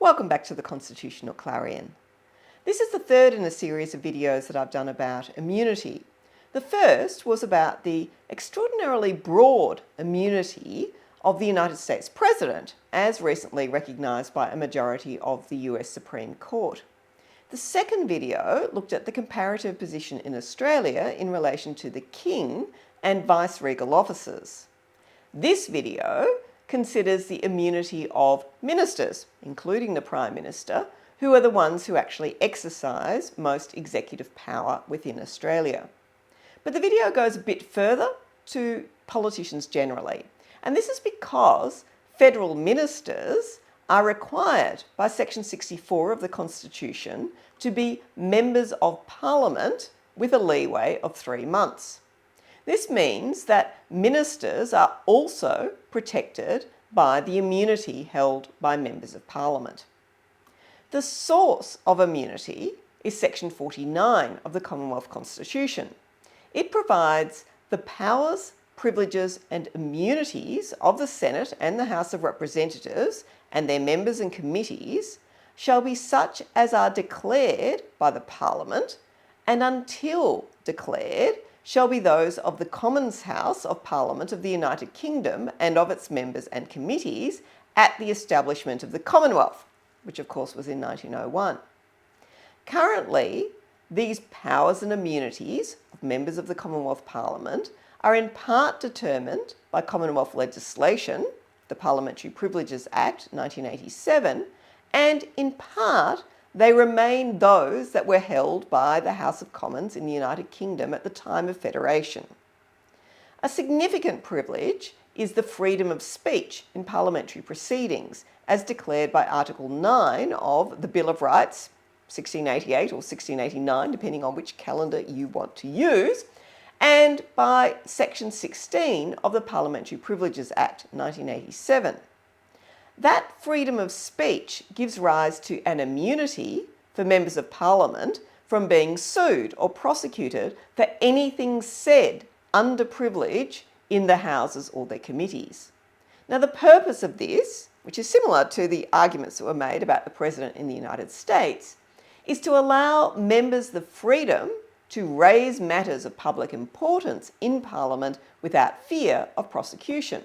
Welcome back to the Constitutional Clarion. This is the third in a series of videos that I've done about immunity. The first was about the extraordinarily broad immunity of the United States President, as recently recognised by a majority of the US Supreme Court. The second video looked at the comparative position in Australia in relation to the King and vice-regal officers. This video considers the immunity of ministers, including the Prime Minister, who are the ones who actually exercise most executive power within Australia. But the video goes a bit further to politicians generally, and this is because federal ministers are required by Section 64 of the Constitution to be members of Parliament with a leeway of 3 months. This means that ministers are also protected by the immunity held by members of Parliament. The source of immunity is Section 49 of the Commonwealth Constitution. It provides the powers, privileges and immunities of the Senate and the House of Representatives and their members and committees shall be such as are declared by the Parliament, and until declared shall be those of the Commons House of Parliament of the United Kingdom and of its members and committees at the establishment of the Commonwealth, which of course was in 1901. Currently, these powers and immunities of members of the Commonwealth Parliament are in part determined by Commonwealth legislation, the Parliamentary Privileges Act 1987, and in part they remain those that were held by the House of Commons in the United Kingdom at the time of Federation. A significant privilege is the freedom of speech in parliamentary proceedings, as declared by Article 9 of the Bill of Rights, 1688 or 1689, depending on which calendar you want to use, and by Section 16 of the Parliamentary Privileges Act 1987. That freedom of speech gives rise to an immunity for members of Parliament from being sued or prosecuted for anything said under privilege in the Houses or their committees. Now, the purpose of this, which is similar to the arguments that were made about the President in the United States, is to allow members the freedom to raise matters of public importance in Parliament without fear of prosecution.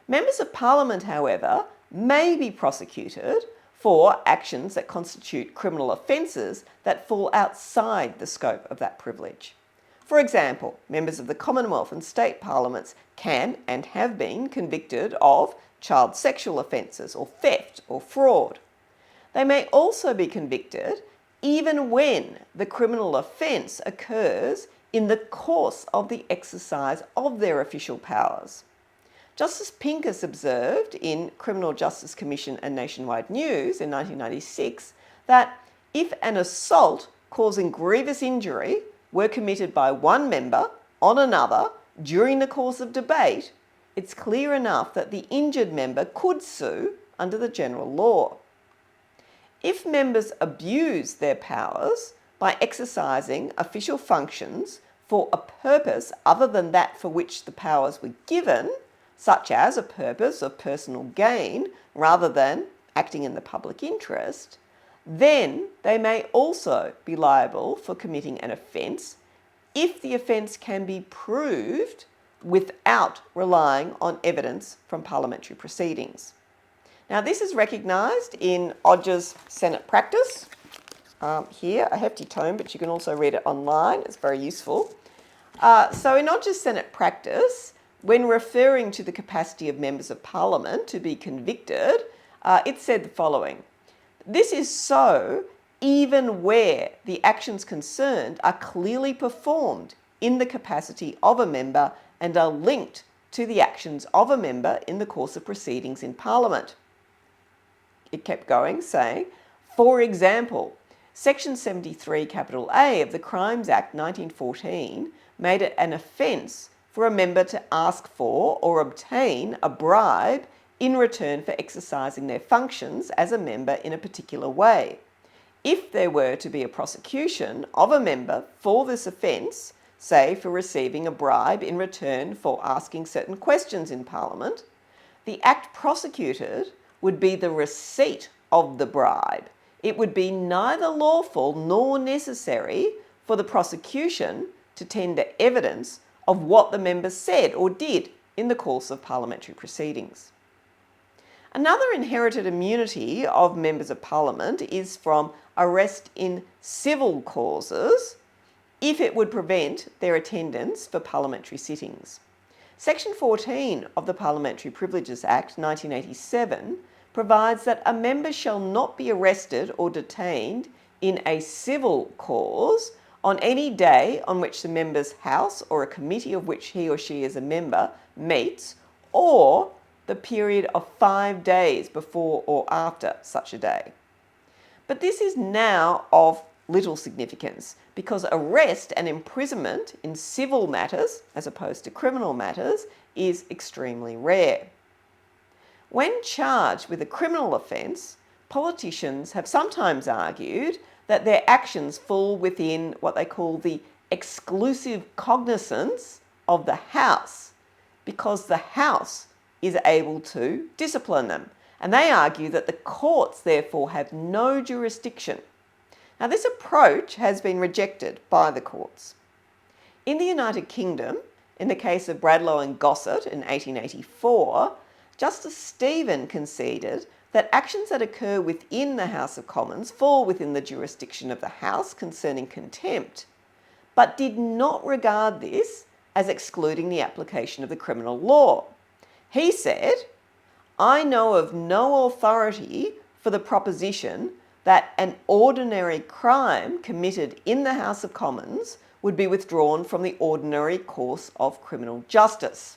Members of Parliament, however, may be prosecuted for actions that constitute criminal offences that fall outside the scope of that privilege. For example, members of the Commonwealth and state parliaments can and have been convicted of child sexual offences or theft or fraud. They may also be convicted even when the criminal offence occurs in the course of the exercise of their official powers. Justice Pincus observed in Criminal Justice Commission and Nationwide News in 1996 that if an assault causing grievous injury were committed by one member on another during the course of debate, it's clear enough that the injured member could sue under the general law. If members abuse their powers by exercising official functions for a purpose other than that for which the powers were given, such as a purpose of personal gain rather than acting in the public interest, then they may also be liable for committing an offence if the offence can be proved without relying on evidence from parliamentary proceedings. Now, this is recognised in Odger's Senate practice. Here, a hefty tome, but you can also read it online. It's very useful. So in Odger's Senate practice, when referring to the capacity of members of Parliament to be convicted, it said the following: "This is so even where the actions concerned are clearly performed in the capacity of a member and are linked to the actions of a member in the course of proceedings in Parliament." It kept going, saying, "For example, Section 73 A of the Crimes Act 1914 made it an offence for a member to ask for or obtain a bribe in return for exercising their functions as a member in a particular way. If there were to be a prosecution of a member for this offence, say for receiving a bribe in return for asking certain questions in Parliament, the act prosecuted would be the receipt of the bribe, it would be neither lawful nor necessary for the prosecution to tender evidence of what the member said or did in the course of parliamentary proceedings. Another inherited immunity of members of parliament is from arrest in civil causes if it would prevent their attendance for parliamentary sittings. Section 14 of the Parliamentary Privileges Act 1987 provides that a member shall not be arrested or detained in a civil cause on any day on which the member's house or a committee of which he or she is a member meets, or the period of 5 days before or after such a day. But this is now of little significance because arrest and imprisonment in civil matters, as opposed to criminal matters, is extremely rare. When charged with a criminal offence, politicians have sometimes argued that their actions fall within what they call the exclusive cognisance of the House, because the House is able to discipline them. And they argue that the courts therefore have no jurisdiction. Now, this approach has been rejected by the courts. In the United Kingdom, in the case of Bradlaugh and Gossett in 1884, Justice Stephen conceded that actions that occur within the House of Commons fall within the jurisdiction of the House concerning contempt, but did not regard this as excluding the application of the criminal law. He said, "I know of no authority for the proposition that an ordinary crime committed in the House of Commons would be withdrawn from the ordinary course of criminal justice."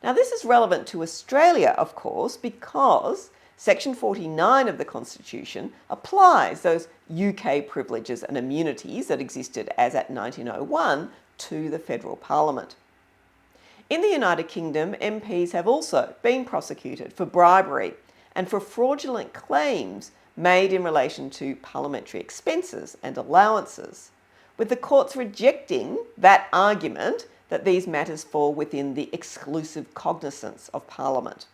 Now, this is relevant to Australia, of course, because Section 49 of the Constitution applies those UK privileges and immunities that existed as at 1901 to the federal parliament. In the United Kingdom, MPs have also been prosecuted for bribery and for fraudulent claims made in relation to parliamentary expenses and allowances, with the courts rejecting that argument that these matters fall within the exclusive cognisance of Parliament.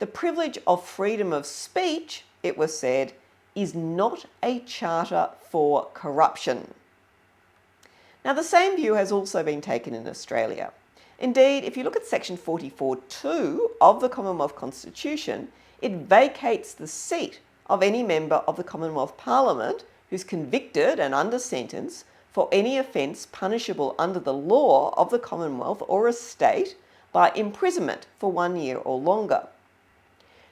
The privilege of freedom of speech, it was said, is not a charter for corruption. Now, the same view has also been taken in Australia. Indeed, if you look at Section 44(2) of the Commonwealth Constitution, it vacates the seat of any member of the Commonwealth Parliament who's convicted and under sentence for any offence punishable under the law of the Commonwealth or a state by imprisonment for 1 year or longer.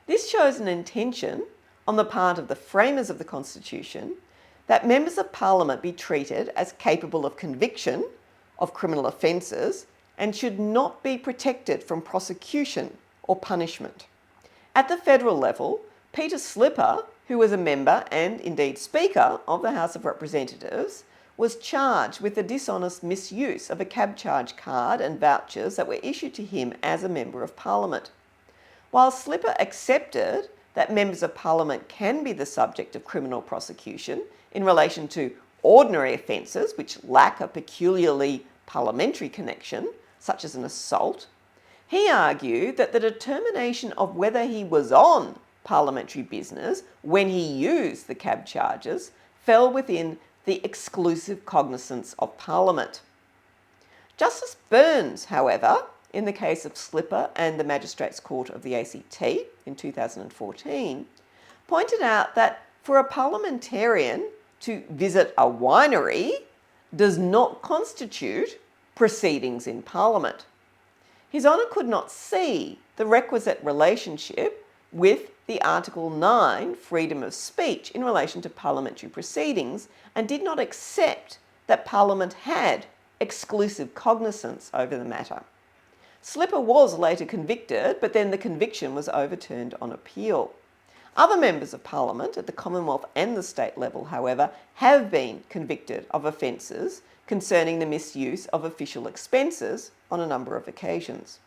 This shows an intention on the part of the framers of the Constitution that members of Parliament be treated as capable of conviction of criminal offences and should not be protected from prosecution or punishment. At the federal level, Peter Slipper, who was a member and indeed Speaker of the House of Representatives, was charged with the dishonest misuse of a cab charge card and vouchers that were issued to him as a Member of Parliament. While Slipper accepted that members of Parliament can be the subject of criminal prosecution in relation to ordinary offences which lack a peculiarly parliamentary connection, such as an assault, he argued that the determination of whether he was on parliamentary business when he used the cab charges fell within the exclusive cognisance of Parliament. Justice Burns, however, in the case of Slipper and the Magistrates Court of the ACT in 2014, pointed out that for a parliamentarian to visit a winery does not constitute proceedings in Parliament. His Honour could not see the requisite relationship with the Article 9 freedom of speech in relation to parliamentary proceedings and did not accept that Parliament had exclusive cognisance over the matter. Slipper was later convicted, but then the conviction was overturned on appeal. Other members of Parliament at the Commonwealth and the state level, however, have been convicted of offences concerning the misuse of official expenses on a number of occasions.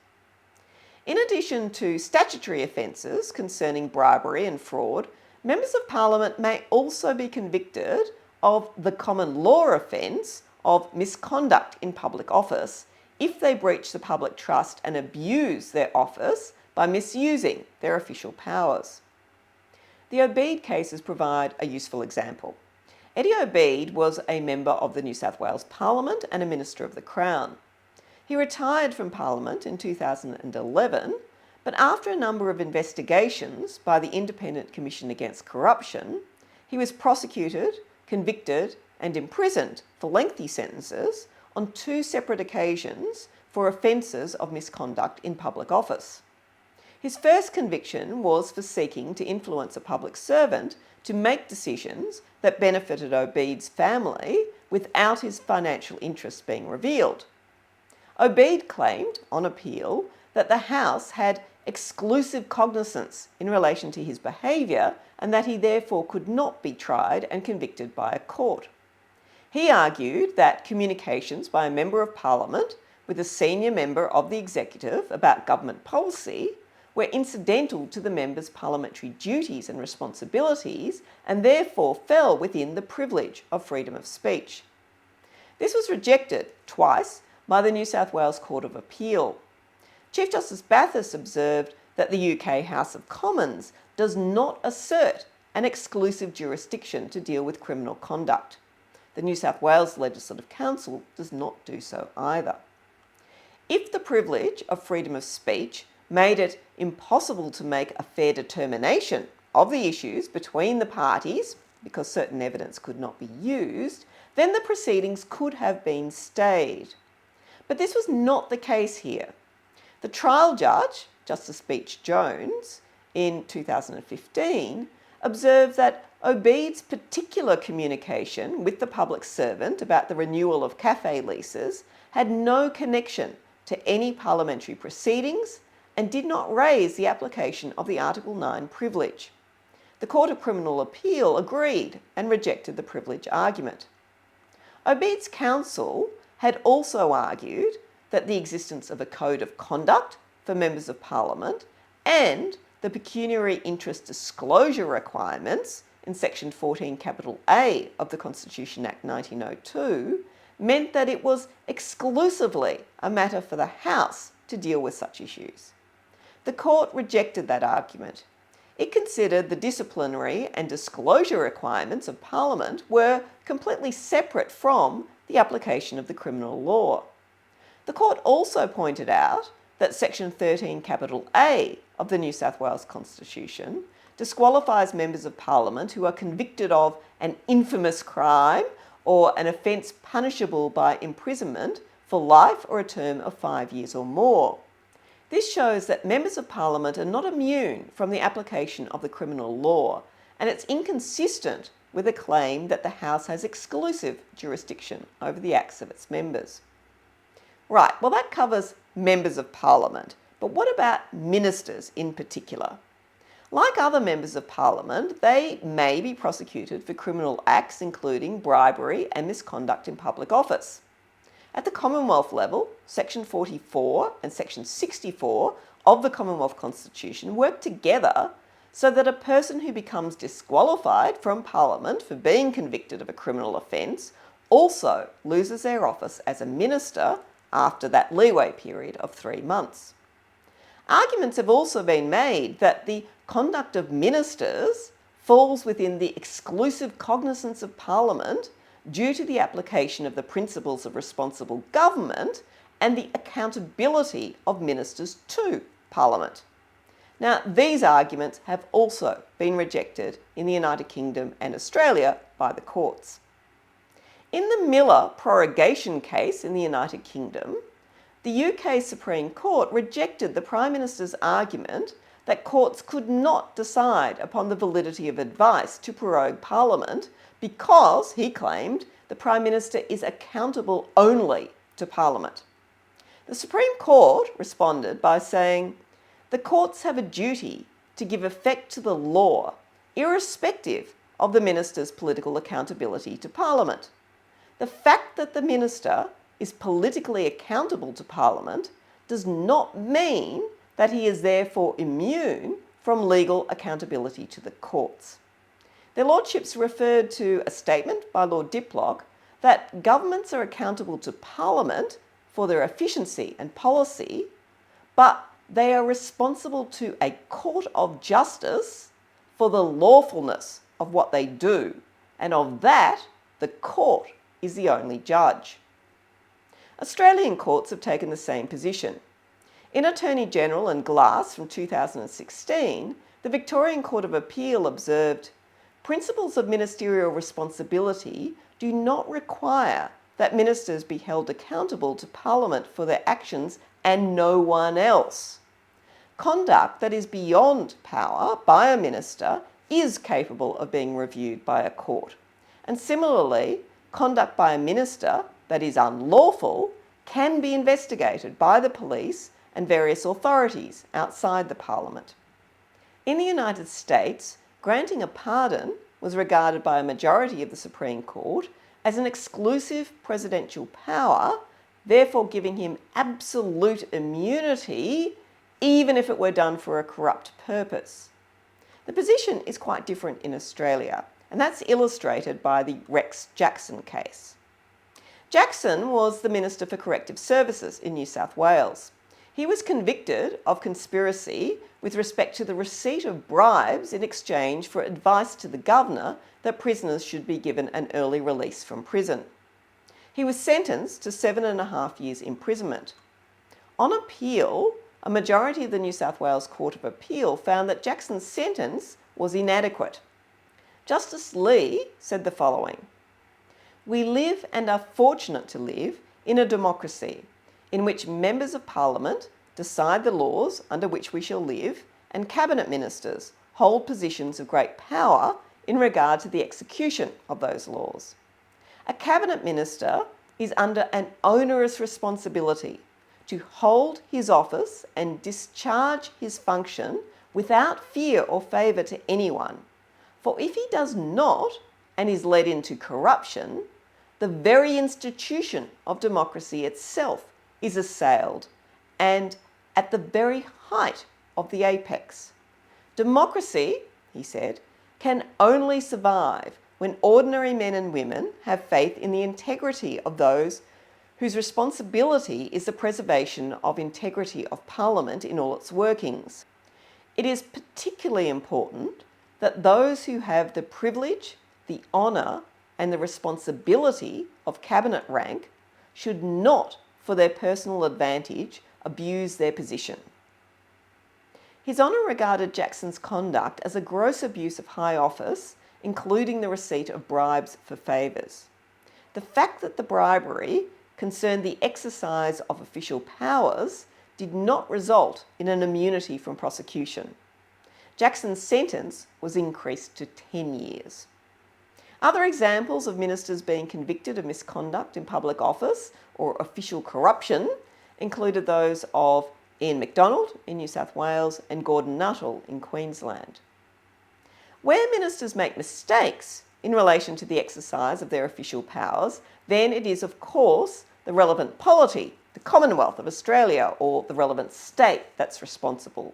In addition to statutory offences concerning bribery and fraud, members of Parliament may also be convicted of the common law offence of misconduct in public office if they breach the public trust and abuse their office by misusing their official powers. The Obeid cases provide a useful example. Eddie Obeid was a member of the New South Wales Parliament and a Minister of the Crown. He retired from Parliament in 2011, but after a number of investigations by the Independent Commission Against Corruption, he was prosecuted, convicted and imprisoned for lengthy sentences on 2 separate occasions for offences of misconduct in public office. His first conviction was for seeking to influence a public servant to make decisions that benefited Obeid's family without his financial interests being revealed. Obeid claimed, on appeal, that the House had exclusive cognisance in relation to his behaviour and that he therefore could not be tried and convicted by a court. He argued that communications by a Member of Parliament with a senior member of the Executive about government policy were incidental to the member's parliamentary duties and responsibilities and therefore fell within the privilege of freedom of speech. This was rejected twice by the New South Wales Court of Appeal. Chief Justice Bathurst observed that the UK House of Commons does not assert an exclusive jurisdiction to deal with criminal conduct. The New South Wales Legislative Council does not do so either. If the privilege of freedom of speech made it impossible to make a fair determination of the issues between the parties, because certain evidence could not be used, then the proceedings could have been stayed. But this was not the case here. The trial judge, Justice Beach Jones, in 2015, observed that Obeid's particular communication with the public servant about the renewal of cafe leases had no connection to any parliamentary proceedings and did not raise the application of the Article 9 privilege. The Court of Criminal Appeal agreed and rejected the privilege argument. Obeid's counsel had also argued that the existence of a code of conduct for members of Parliament and the pecuniary interest disclosure requirements in Section 14A of the Constitution Act 1902 meant that it was exclusively a matter for the House to deal with such issues. The court rejected that argument. It considered the disciplinary and disclosure requirements of Parliament were completely separate from the application of the criminal law. The court also pointed out that Section 13A of the New South Wales Constitution disqualifies members of Parliament who are convicted of an infamous crime or an offence punishable by imprisonment for life or a term of 5 years or more. This shows that members of Parliament are not immune from the application of the criminal law, and it's inconsistent with a claim that the House has exclusive jurisdiction over the acts of its members. Right, well that covers members of Parliament, but what about ministers in particular? Like other members of Parliament, they may be prosecuted for criminal acts including bribery and misconduct in public office. At the Commonwealth level, Section 44 and Section 64 of the Commonwealth Constitution work together so that a person who becomes disqualified from Parliament for being convicted of a criminal offence also loses their office as a minister after that leeway period of 3 months. Arguments have also been made that the conduct of ministers falls within the exclusive cognisance of Parliament due to the application of the principles of responsible government and the accountability of ministers to Parliament. Now, these arguments have also been rejected in the United Kingdom and Australia by the courts. In the Miller prorogation case in the United Kingdom, the UK Supreme Court rejected the Prime Minister's argument that courts could not decide upon the validity of advice to prorogue Parliament because, he claimed, the Prime Minister is accountable only to Parliament. The Supreme Court responded by saying, the courts have a duty to give effect to the law, irrespective of the Minister's political accountability to Parliament. The fact that the Minister is politically accountable to Parliament does not mean that he is therefore immune from legal accountability to the courts. Their Lordships referred to a statement by Lord Diplock that governments are accountable to Parliament for their efficiency and policy, but they are responsible to a court of justice for the lawfulness of what they do, and of that, the court is the only judge. Australian courts have taken the same position. In Attorney General and Glass from 2016, the Victorian Court of Appeal observed, "Principles of ministerial responsibility do not require that ministers be held accountable to Parliament for their actions and no one else. Conduct that is beyond power by a minister is capable of being reviewed by a court. And similarly, conduct by a minister that is unlawful can be investigated by the police and various authorities outside the Parliament." In the United States, granting a pardon was regarded by a majority of the Supreme Court as an exclusive presidential power, therefore giving him absolute immunity, even if it were done for a corrupt purpose. The position is quite different in Australia, and that's illustrated by the Rex Jackson case. Jackson was the Minister for Corrective Services in New South Wales. He was convicted of conspiracy with respect to the receipt of bribes in exchange for advice to the Governor that prisoners should be given an early release from prison. He was sentenced to 7.5 years imprisonment. On appeal, a majority of the New South Wales Court of Appeal found that Jackson's sentence was inadequate. Justice Lee said the following: "We live and are fortunate to live in a democracy in which members of Parliament decide the laws under which we shall live, and cabinet ministers hold positions of great power in regard to the execution of those laws. A cabinet minister is under an onerous responsibility to hold his office and discharge his function without fear or favour to anyone. For if he does not, and is led into corruption, the very institution of democracy itself is assailed, and at the very height of the apex. Democracy," he said, "can only survive when ordinary men and women have faith in the integrity of those whose responsibility is the preservation of integrity of Parliament in all its workings. It is particularly important that those who have the privilege, the honour and the responsibility of cabinet rank should not, for their personal advantage, abuse their position." His Honour regarded Jackson's conduct as a gross abuse of high office, including the receipt of bribes for favours. The fact that the bribery concerned the exercise of official powers did not result in an immunity from prosecution. Jackson's sentence was increased to 10 years. Other examples of ministers being convicted of misconduct in public office or official corruption included those of Ian MacDonald in New South Wales and Gordon Nuttall in Queensland. Where ministers make mistakes in relation to the exercise of their official powers, then it is, of course, the relevant polity, the Commonwealth of Australia, or the relevant state that's responsible.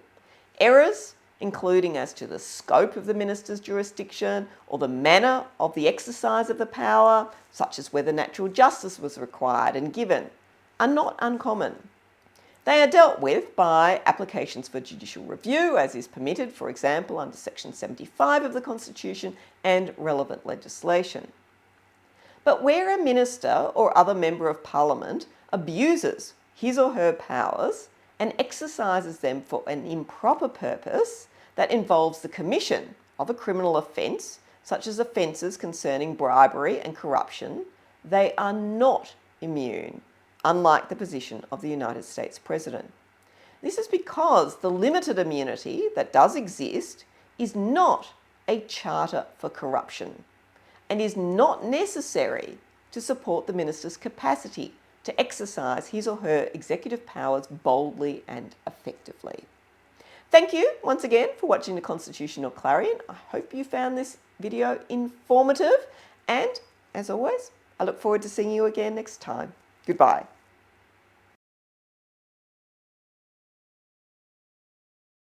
Errors, including as to the scope of the minister's jurisdiction or the manner of the exercise of the power, such as whether natural justice was required and given, are not uncommon. They are dealt with by applications for judicial review, as is permitted, for example, under Section 75 of the Constitution and relevant legislation. But where a minister or other member of Parliament abuses his or her powers and exercises them for an improper purpose that involves the commission of a criminal offence, such as offences concerning bribery and corruption, they are not immune, unlike the position of the United States President. This is because the limited immunity that does exist is not a charter for corruption and is not necessary to support the minister's capacity to exercise his or her executive powers boldly and effectively. Thank you once again for watching the Constitutional Clarion. I hope you found this video informative, and as always, I look forward to seeing you again next time. Goodbye.